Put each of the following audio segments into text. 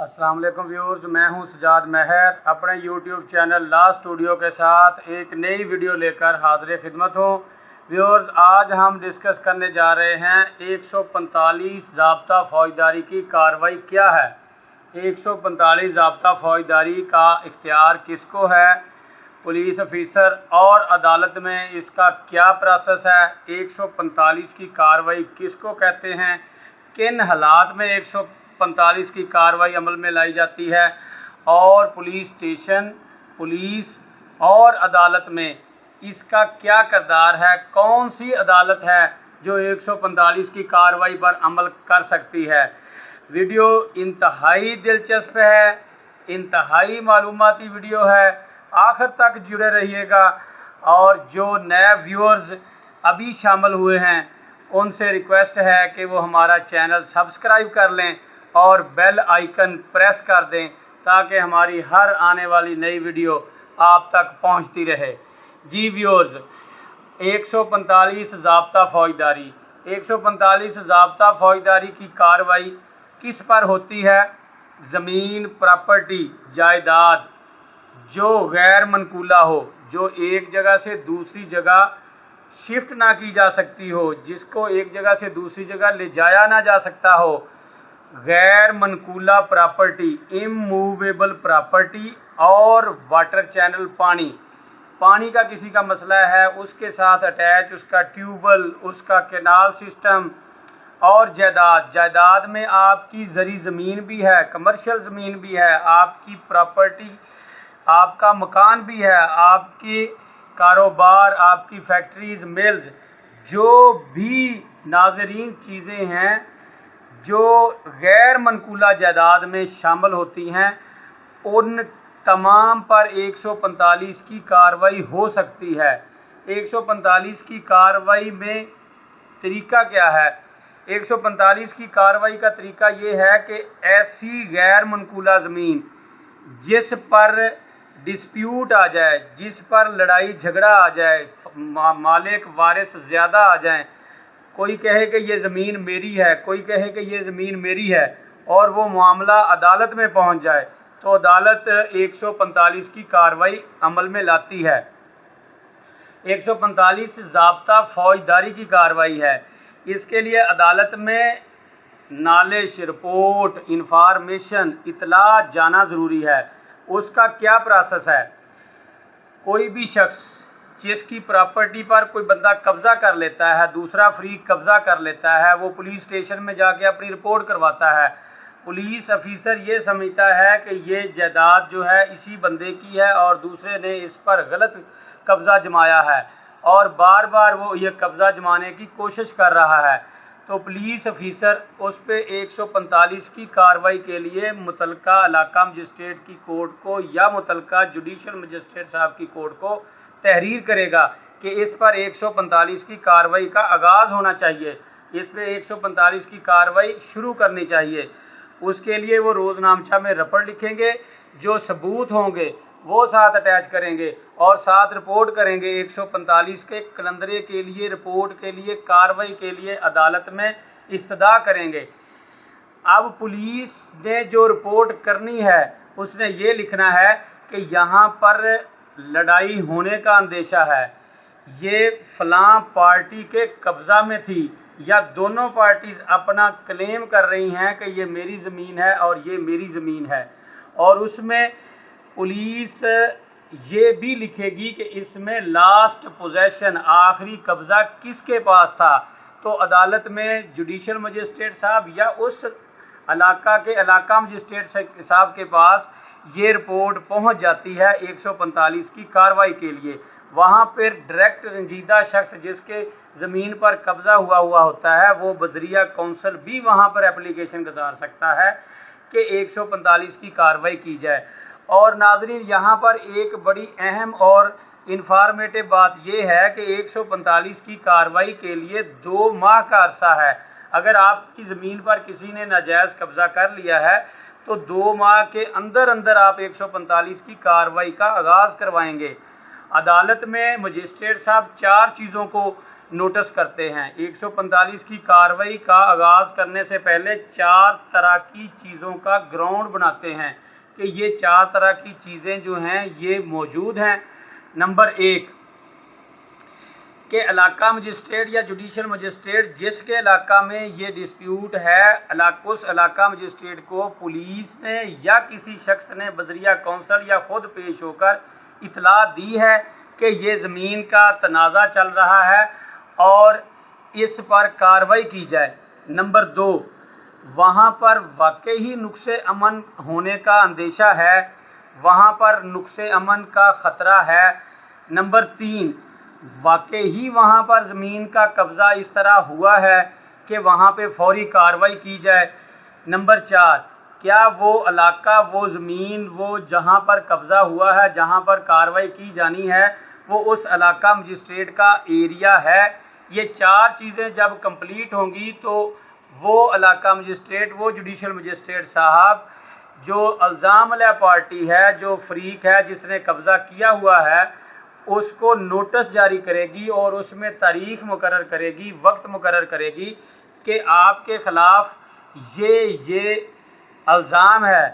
अस्सलाम वालेकुम व्यूअर्स, मैं हूं सजाद महर अपने यूट्यूब चैनल लॉ स्टूडियो के साथ एक नई वीडियो लेकर हाजिर खिदमत हूं। व्यूअर्स, आज हम डिस्कस करने जा रहे हैं 145 ज़ाब्ता फ़ौजदारी की कार्रवाई क्या है। 145 ज़ाब्ता फ़ौजदारी का इख्तियार किसको है, पुलिस ऑफिसर और अदालत में इसका क्या प्रोसेस है, 145 की कार्रवाई किसको कहते हैं, किन हालात में 145 की कार्रवाई अमल में लाई जाती है और पुलिस स्टेशन, पुलिस और अदालत में इसका क्या किरदार है, कौन सी अदालत है जो 145 की कार्रवाई पर अमल कर सकती है। वीडियो इंतहाई दिलचस्प है, इंतहाई मालूमाती वीडियो है, आखिर तक जुड़े रहिएगा। और जो नए व्यूअर्स अभी शामिल हुए हैं उनसे रिक्वेस्ट है कि वो हमारा चैनल सब्सक्राइब कर लें और बेल आइकन प्रेस कर दें ताकि हमारी हर आने वाली नई वीडियो आप तक पहुंचती रहे। जी व्यूअर्स, 145 ज़ाब्ता फ़ौजदारी, 145 ज़ाब्ता फ़ौजदारी की कार्रवाई किस पर होती है। ज़मीन, प्रॉपर्टी, जायदाद जो गैर मनकूला हो, जो एक जगह से दूसरी जगह शिफ्ट ना की जा सकती हो, जिसको एक जगह से दूसरी जगह ले जाया ना जा सकता हो, गैर मनकूला प्रॉपर्टी, इमूवेबल प्रॉपर्टी और वाटर चैनल, पानी का किसी का मसला है, उसके साथ अटैच उसका ट्यूबवेल, उसका कैनाल सिस्टम और जायदाद में आपकी ज़री ज़मीन भी है, कमर्शियल ज़मीन भी है, आपकी प्रॉपर्टी, आपका मकान भी है, आपके कारोबार, आपकी फैक्ट्रीज़, मिल्स, जो भी नाज़रीन चीज़ें हैं जो गैर मनकूला जायदाद में शामिल होती हैं, उन तमाम पर 145 की कार्रवाई हो सकती है। 145 की कार्रवाई में तरीका क्या है। 145 की कार्रवाई का तरीका ये है कि ऐसी गैर मनकूला ज़मीन जिस पर डिस्प्यूट आ जाए, जिस पर लड़ाई झगड़ा आ जाए, मालिक वारिस ज़्यादा आ जाएं, कोई कहे कि ये ज़मीन मेरी है, कोई कहे कि ये ज़मीन मेरी है और वो मामला अदालत में पहुंच जाए तो अदालत 145 की कार्रवाई अमल में लाती है। 145 ज़ाब्ता फ़ौजदारी की कार्रवाई है। इसके लिए अदालत में नालिश, रिपोर्ट, इंफॉर्मेशन, इतला जाना ज़रूरी है। उसका क्या प्रोसेस है। कोई भी शख्स जिसकी प्रॉपर्टी पर कोई बंदा कब्ज़ा कर लेता है, दूसरा फरीक कब्ज़ा कर लेता है, वो पुलिस स्टेशन में जाके अपनी रिपोर्ट करवाता है। पुलिस ऑफिसर ये समझता है कि ये जायदाद जो है इसी बंदे की है और दूसरे ने इस पर गलत कब्ज़ा जमाया है और बार बार वो ये कब्ज़ा जमाने की कोशिश कर रहा है, तो पुलिस ऑफिसर उस पर 145 की कार्रवाई के लिए मुतलका इलाका मजिस्ट्रेट की कोर्ट को या मुतलका जुडिशल मजिस्ट्रेट साहब की कोर्ट को तहरीर करेगा कि इस पर 145 की कार्रवाई का आगाज़ होना चाहिए, इस पर 145 की कार्रवाई शुरू करनी चाहिए। उसके लिए वो रोज़नामचा में रपट लिखेंगे, जो सबूत होंगे वो साथ अटैच करेंगे और साथ रिपोर्ट करेंगे। 145 के कलंदरे के लिए, रिपोर्ट के लिए, कार्रवाई के लिए अदालत में इस्तदा करेंगे। अब पुलिस ने जो रिपोर्ट करनी है उसने ये लिखना है कि यहाँ पर लड़ाई होने का अंदेशा है, ये फ़लाँ पार्टी के कब्ज़ा में थी, या दोनों पार्टीज़ अपना क्लेम कर रही हैं कि ये मेरी ज़मीन है और ये मेरी ज़मीन है। और उसमें पुलिस ये भी लिखेगी कि इसमें लास्ट पोजेशन, आखिरी कब्ज़ा किसके पास था। तो अदालत में जुडिशल मजिस्ट्रेट साहब या उस इलाका के इलाका मजिस्ट्रेट साहब के पास ये रिपोर्ट पहुंच जाती है 145 की कार्रवाई के लिए। वहां पर डायरेक्ट रंजीदा शख्स जिसके ज़मीन पर कब्ज़ा हुआ होता है वो बजरिया काउंसिल भी वहां पर एप्लीकेशन गुजार सकता है कि 145 की कार्रवाई की जाए। और नाजरीन, यहाँ पर एक बड़ी अहम और इंफॉर्मेटिव बात यह है कि 145 की कार्रवाई के लिए 2 माह का अरसा है। अगर आपकी ज़मीन पर किसी ने नाजायज़ कब्ज़ा कर लिया है तो 2 माह के अंदर अंदर आप 145 की कार्रवाई का आगाज़ करवाएंगे। अदालत में मजिस्ट्रेट साहब 4 चीज़ों को नोटिस करते हैं। 145 की कार्रवाई का आगाज़ करने से पहले 4 तरह की चीज़ों का ग्राउंड बनाते हैं कि ये 4 तरह की चीज़ें जो हैं ये मौजूद हैं। नंबर 1 के इलाका मजिस्ट्रेट या जुडिशल मजिस्ट्रेट जिसके इलाका में ये डिस्प्यूट है, उस इलाका मजिस्ट्रेट को पुलिस ने या किसी शख्स ने बजरिया कौंसल या खुद पेश होकर इतला दी है कि ये ज़मीन का तनाज़ा चल रहा है और इस पर कार्रवाई की जाए। नंबर 2 वहाँ पर वाकई ही नुक्से अमन होने का अंदेशा है, वहाँ पर नुक्से अमन का ख़तरा है। नंबर 3 वाकई ही वहाँ पर ज़मीन का कब्ज़ा इस तरह हुआ है कि वहाँ पे फौरी कार्रवाई की जाए। नंबर 4 क्या वो इलाका, वो ज़मीन, वो जहाँ पर कब्ज़ा हुआ है, जहाँ पर कार्रवाई की जानी है, वो उस इलाका मजिस्ट्रेट का एरिया है। ये 4 चीज़ें जब कंप्लीट होंगी तो वो इलाका मजिस्ट्रेट, वो जुडिशल मजिस्ट्रेट साहब जो इल्ज़ाम वाला पार्टी है, जो फ़रीक है जिसने कब्ज़ा किया हुआ है, उसको नोटिस जारी करेगी और उसमें तारीख़ मुकर्रर करेगी, वक्त मुकर्रर करेगी कि आपके ख़िलाफ़ ये इल्ज़ाम है,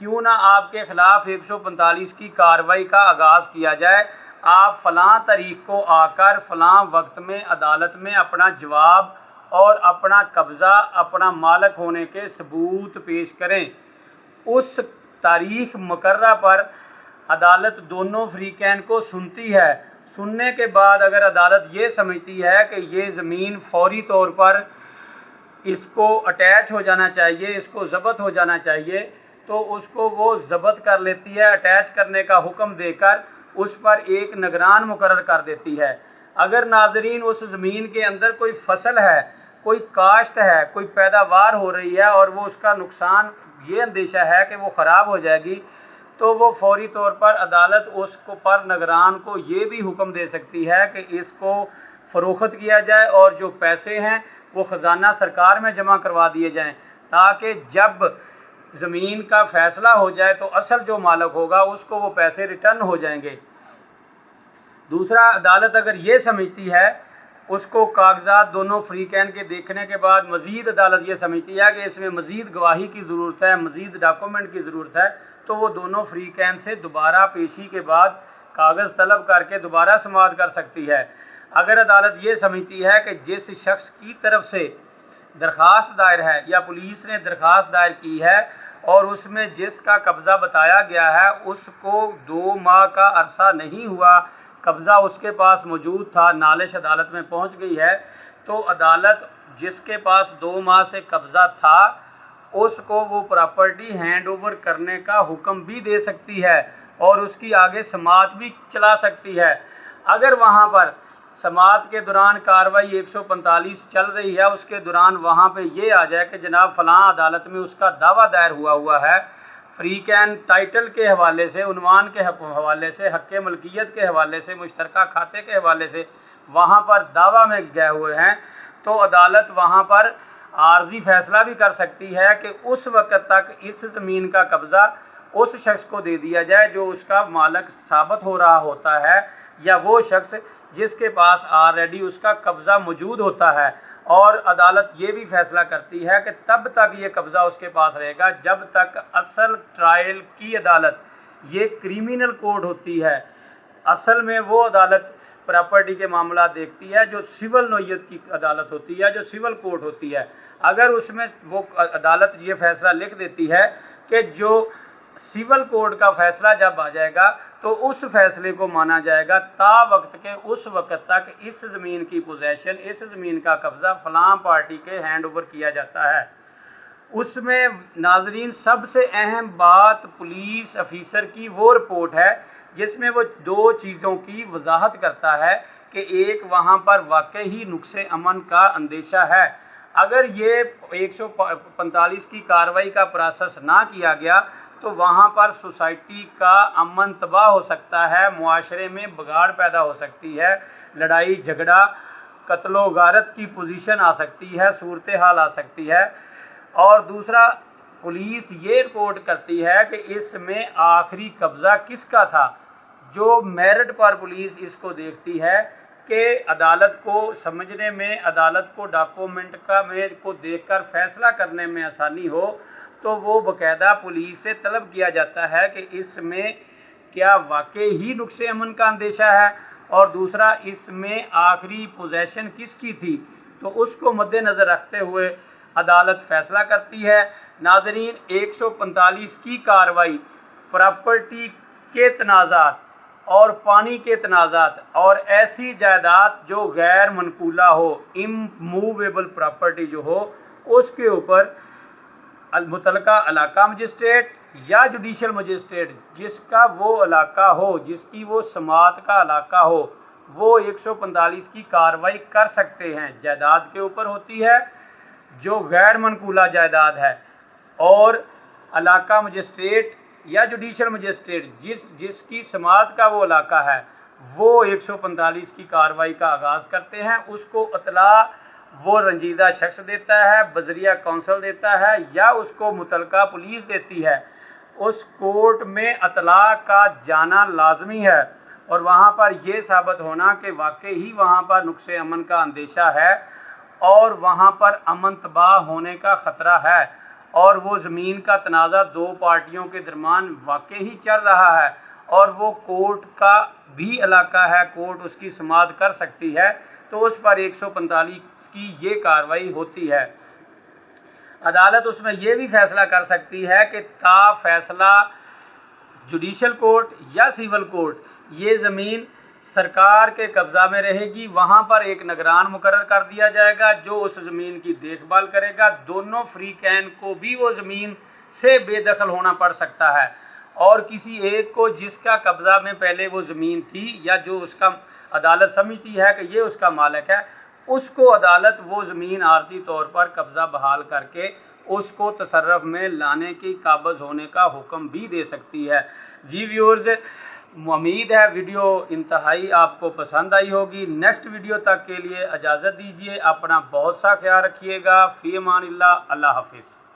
क्यों ना आपके ख़िलाफ़ 145 की कार्रवाई का आगाज़ किया जाए। आप फ़लाँ तारीख़ को आकर फ़लाँ वक्त में अदालत में अपना जवाब और अपना कब्ज़ा, अपना मालिक होने के सबूत पेश करें। उस तारीख़ मुकर्रर पर अदालत दोनों फ़रीक़ैन को सुनती है। सुनने के बाद अगर अदालत ये समझती है कि ये ज़मीन फ़ौरी तौर पर इसको अटैच हो जाना चाहिए, इसको ज़ब्त हो जाना चाहिए, तो उसको वो ज़ब्त कर लेती है, अटैच करने का हुक्म देकर उस पर एक निगरान मुकर्रर कर देती है। अगर नाज़रीन उस ज़मीन के अंदर कोई फसल है, कोई काश्त है, कोई पैदावार हो रही है और वो उसका नुकसान, ये अंदेशा है कि वो ख़राब हो जाएगी, तो वो फौरी तौर पर अदालत उसको पर निगरान को ये भी हुक्म दे सकती है कि इसको फ़रोख्त किया जाए और जो पैसे हैं वो ख़जाना सरकार में जमा करवा दिए जाएं, ताकि जब ज़मीन का फ़ैसला हो जाए तो असल जो मालिक होगा उसको वो पैसे रिटर्न हो जाएंगे। दूसरा, अदालत अगर ये समझती है, उसको कागजात दोनों फ़रीक़ैन के देखने के बाद मज़ीद अदालत ये समझती है कि इसमें मज़ीद गवाही की ज़रूरत है, मज़ीद डॉक्यूमेंट की ज़रूरत है, तो वो दोनों फ़रीक़ैन से दोबारा पेशी के बाद कागज़ तलब करके दोबारा समाअत कर सकती है। अगर अदालत ये समझती है कि जिस शख्स की तरफ से दरख्वास्त दायर है या पुलिस ने दरख्वास्त दायर की है और उसमें जिसका कब्ज़ा बताया गया है उसको 2 माह का अरसा नहीं हुआ, कब्ज़ा उसके पास मौजूद था, नालिश अदालत में पहुंच गई है, तो अदालत जिसके पास 2 माह से कब्ज़ा था उसको वो प्रॉपर्टी हैंड ओवर करने का हुक्म भी दे सकती है और उसकी आगे समाअत भी चला सकती है। अगर वहाँ पर समाअत के दौरान कार्रवाई 145 चल रही है, उसके दौरान वहाँ पे ये आ जाए कि जनाब फ़लाँ अदालत में उसका दावा दायर हुआ है, फ़रीक़ैन टाइटल के हवाले से, उन्वान के हवाले से, हक़ मलकियत के हवाले से, मुश्तरका खाते के हवाले से वहाँ पर दावा में गए हुए हैं, तो अदालत वहाँ पर आर्जी फ़ैसला भी कर सकती है कि उस वक़्त तक इस ज़मीन का कब्ज़ा उस शख्स को दे दिया जाए जो उसका मालिक साबित हो रहा होता है, या वो शख्स जिसके पास ऑलरेडी उसका कब्ज़ा मौजूद होता है। और अदालत ये भी फ़ैसला करती है कि तब तक ये कब्ज़ा उसके पास रहेगा जब तक असल ट्रायल की अदालत, ये क्रिमिनल कोर्ट होती है, असल में वो अदालत प्रॉपर्टी के मामला देखती है जो सिविल नोयत की अदालत होती है, जो सिविल कोर्ट होती है। अगर उसमें वो अदालत ये फ़ैसला लिख देती है कि जो सिविल कोर्ट का फ़ैसला जब आ जाएगा तो उस फ़ैसले को माना जाएगा, ता वक्त के उस वक्त तक इस ज़मीन की पोजेशन, इस ज़मीन का कब्ज़ा फ़लाँ पार्टी के हैंड ओवर किया जाता है। उसमें नाज़रीन सबसे अहम बात पुलिस अफीसर की वो रिपोर्ट है जिसमें वो 2 चीज़ों की वजाहत करता है कि एक, वहाँ पर वाकई ही नुक्से अमन का अंदेशा है। अगर ये 145 की कार्रवाई का प्रोसेस ना किया गया तो वहाँ पर सोसाइटी का अमन तबाह हो सकता है, मुआशरे में बिगाड़ पैदा हो सकती है, लड़ाई झगड़ा, कत्लो गारत की पोजीशन आ सकती है, सूरत हाल आ सकती है। और दूसरा, पुलिस ये रिपोर्ट करती है कि इसमें आखिरी कब्ज़ा किसका था। जो मेरिट पर पुलिस इसको देखती है के अदालत को समझने में, अदालत को डॉक्यूमेंट का में को देखकर फैसला करने में आसानी हो, तो वो बाकायदा पुलिस से तलब किया जाता है कि इसमें क्या वाकई ही नुक्से अमन का अंदेशा है, और दूसरा इसमें आखिरी पोजेशन किसकी थी, तो उसको मद्देनज़र रखते हुए अदालत फ़ैसला करती है। नाज़रीन, 145 की कार्रवाई प्रॉपर्टी के तनाज़ात और पानी के तनाज़ात और ऐसी जायदाद जो गैर मनकूला हो, इमूवेबल प्रॉपर्टी जो हो, उसके ऊपर मुतलका इलाका मजिस्ट्रेट या जुडिशल मजिस्ट्रेट जिसका वो इलाका हो, जिसकी वो समात का इलाका हो, वो 145 की कार्रवाई कर सकते हैं। जायदाद के ऊपर होती है जो गैर मनकूला जायदाद है, और इलाका मजिस्ट्रेट या जुडिशल मजिस्ट्रेट जिसकी समात का वो इलाका है, वो 145 की कार्रवाई का आगाज़ करते हैं। उसको इतला वो रंजीदा शख्स देता है, बजरिया कौंसल देता है, या उसको मुतलका पुलिस देती है। उस कोर्ट में इतला का जाना लाजमी है, और वहाँ पर यह साबित होना कि वाकई ही वहाँ पर नुक्से अमन का अंदेशा है और वहाँ पर अमन तबाह होने का ख़तरा है, और वो ज़मीन का तनाज़ा दो पार्टियों के दरमियान वाकई ही चल रहा है, और वो कोर्ट का भी इलाका है, कोर्ट उसकी समाअत कर सकती है, तो उस पर 145 की ये कार्रवाई होती है। अदालत उसमें यह भी फैसला कर सकती है कि ता फैसला जुडिशल कोर्ट या सिविल कोर्ट ये ज़मीन सरकार के कब्ज़ा में रहेगी, वहाँ पर एक निगरान मुकर्रर कर दिया जाएगा जो उस ज़मीन की देखभाल करेगा। दोनों फ्री कैन को भी वो ज़मीन से बेदखल होना पड़ सकता है, और किसी एक को जिसका कब्ज़ा में पहले वो ज़मीन थी या जो उसका अदालत समझती है कि ये उसका मालिक है, उसको अदालत वो ज़मीन आर्जी तौर पर कब्ज़ा बहाल करके उसको तसर्रुफ़ में लाने की काबिज़ होने का हुक्म भी दे सकती है। जी व्यूअर्स, उम्मीद है वीडियो इंतहाई आपको पसंद आई होगी। नेक्स्ट वीडियो तक के लिए इजाज़त दीजिए। अपना बहुत सा ख्याल रखिएगा। फ़ी अमानिल्लाह। अल्लाह हाफ़िज़।